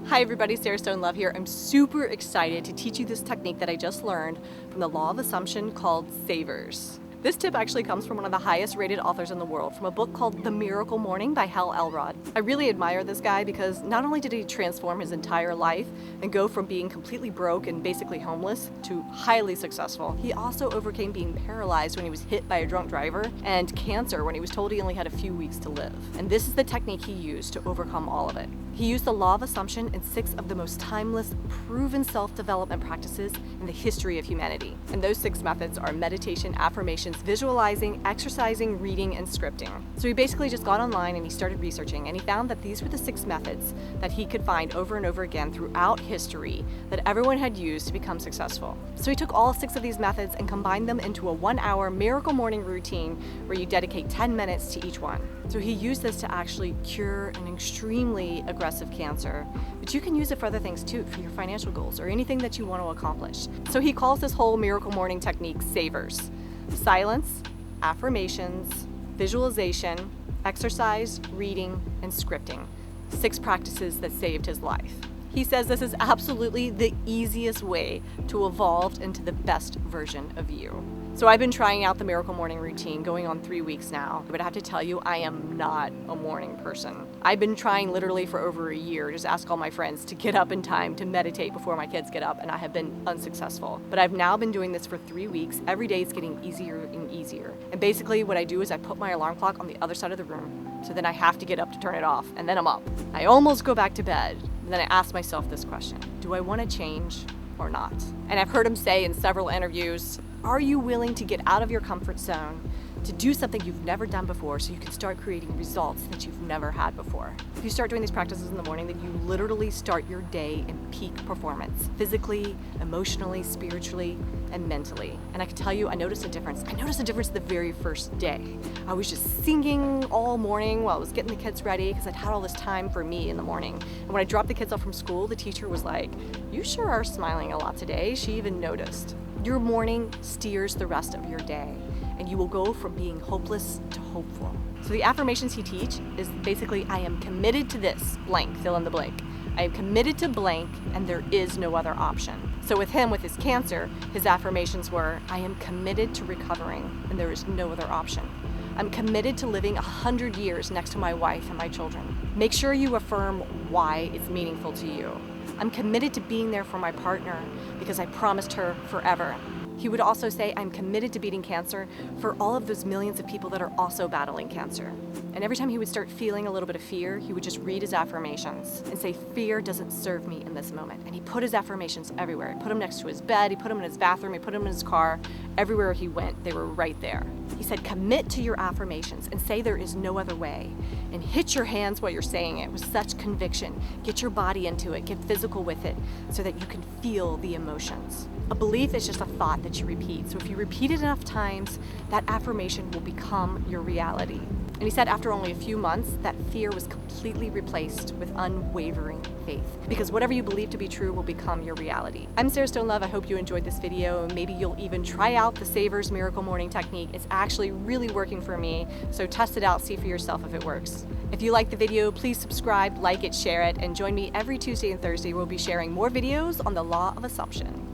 Hi everybody, Sarah Stone Love here. I'm super excited to teach you this technique that I just learned from the law of assumption called savers. This tip actually comes from one of the highest rated authors in the world, from a book called The Miracle Morning by Hal Elrod. I really admire this guy because not only did he transform his entire life and go from being completely broke and basically homeless to highly successful, he also overcame being paralyzed when he was hit by a drunk driver and cancer when he was told he only had a few weeks to live. And this is the technique he used to overcome all of it. He used the law of assumption in 6 of the most timeless, proven self-development practices in the history of humanity. And those 6 methods are meditation, affirmations, visualizing, exercising, reading, and scripting. So he basically just got online and he started researching, and he found that these were the 6 methods that he could find over and over again throughout history that everyone had used to become successful. So he took all 6 of these methods and combined them into a 1-hour miracle morning routine where you dedicate 10 minutes to each one. So he used this to actually cure an extremely aggressive cancer, but you can use it for other things too, for your financial goals or anything that you want to accomplish. So he calls this whole miracle morning technique savers: silence, affirmations, visualization, exercise, reading, and scripting. 6 practices that saved his life. He says this is absolutely the easiest way to evolve into the best version of you. So I've been trying out the Miracle Morning routine going on 3 weeks now, but I have to tell you, I am not a morning person. I've been trying literally for over a year, just ask all my friends to get up in time to meditate before my kids get up, and I have been unsuccessful. But I've now been doing this for 3 weeks. Every day it's getting easier and easier. And basically what I do is I put my alarm clock on the other side of the room, so then I have to get up to turn it off, and then I'm up. I almost go back to bed, and then I ask myself this question: do I want to change or not? And I've heard him say in several interviews, are you willing to get out of your comfort zone to do something you've never done before so you can start creating results that you've never had before? If you start doing these practices in the morning, then you literally start your day in peak performance, physically, emotionally, spiritually, and mentally. And I can tell you, I noticed a difference. I noticed a difference the very first day. I was just singing all morning while I was getting the kids ready because I'd had all this time for me in the morning. And when I dropped the kids off from school, the teacher was like, "You sure are smiling a lot today." She even noticed. Your morning steers the rest of your day, and you will go from being hopeless to hopeful. So the affirmations he teaches is basically, I am committed to this, blank, fill in the blank. I am committed to blank, and there is no other option. So with him, with his cancer, his affirmations were, I am committed to recovering, and there is no other option. I'm committed to living 100 years next to my wife and my children. Make sure you affirm why it's meaningful to you. I'm committed to being there for my partner because I promised her forever. He would also say, I'm committed to beating cancer for all of those millions of people that are also battling cancer. And every time he would start feeling a little bit of fear, he would just read his affirmations and say, fear doesn't serve me in this moment. And he put his affirmations everywhere. He put them next to his bed, he put them in his bathroom, he put them in his car. Everywhere he went, they were right there. He said, commit to your affirmations and say there is no other way. And hit your hands while you're saying it with such conviction. Get your body into it, get physical with it so that you can feel the emotions. A belief is just a thought that you repeat. So if you repeat it enough times, that affirmation will become your reality. And he said after only a few months, that fear was completely replaced with unwavering faith. Because whatever you believe to be true will become your reality. I'm Sarah Stone Love. I hope you enjoyed this video, and maybe you'll even try out the Savers Miracle Morning technique. It's actually really working for me, so test it out, see for yourself if it works. If you liked the video, please subscribe, like it, share it, and join me every Tuesday and Thursday. We'll be sharing more videos on the law of assumption.